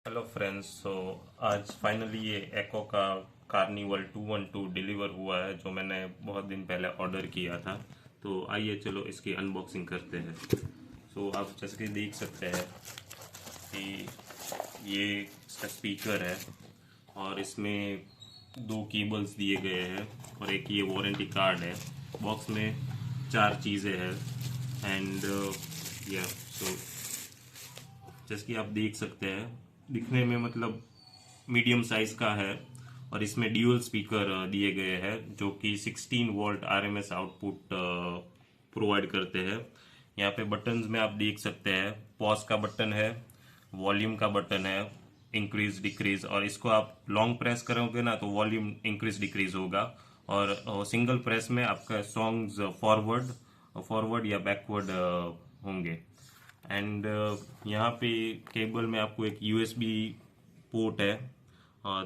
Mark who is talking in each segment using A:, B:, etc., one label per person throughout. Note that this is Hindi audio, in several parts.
A: Hello friends. आज फाइनली ये एक्को का कार्निवल 212 डिलीवर हुआ है जो मैंने बहुत दिन पहले ऑर्डर किया था। तो आइए चलो इसकी अनबॉक्सिंग करते हैं। आप जैसे कि देख सकते हैं कि ये इसका स्पीकर है और इसमें दो केबल्स दिए गए हैं और एक ये वारंटी कार्ड है। बॉक्स में 4 चीज़ें हैं एंड जैसे कि आप देख सकते हैं दिखने में मतलब मीडियम साइज का है और इसमें ड्यूअल स्पीकर दिए गए हैं जो कि 16 वोल्ट आरएमएस आउटपुट प्रोवाइड करते हैं। यहाँ पे बटन्स में आप देख सकते हैं पॉज का बटन है, वॉल्यूम का बटन है, इंक्रीज डिक्रीज, और इसको आप लॉन्ग प्रेस करोगे ना तो वॉल्यूम इंक्रीज डिक्रीज होगा और सिंगल प्रेस में आपका सॉन्ग्स फॉरवर्ड या बैकवर्ड होंगे। एंड यहाँ पे केबल में आपको एक यूएसबी पोर्ट है,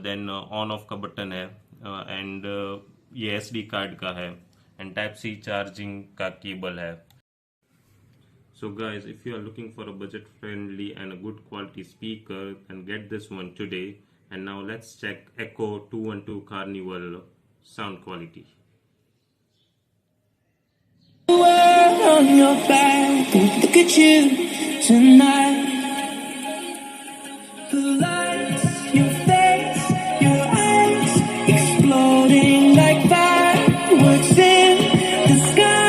A: देन ऑन ऑफ का बटन है एंड ये एसडी कार्ड का है एंड टाइप सी चार्जिंग का केबल है। So guys, if you are looking for a budget friendly and a good quality speaker, then get this one today. And now let's check ACWO 212 Carnival sound quality.
B: On your back, look at you tonight. The lights, your face, your eyes, exploding like fireworks in the sky.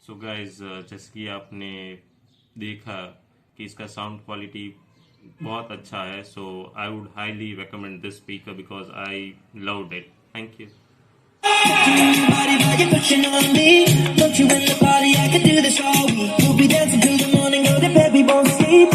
A: So guys, जैसे कि आपने देखा कि इसका साउंड क्वालिटी बहुत अच्छा है, so I would highly recommend this speaker because I loved it. Thank you.
B: Body pushing on me. Don't you in the party? I could do this all week. We'll be dancing till the morning, go to bed, we won't sleep.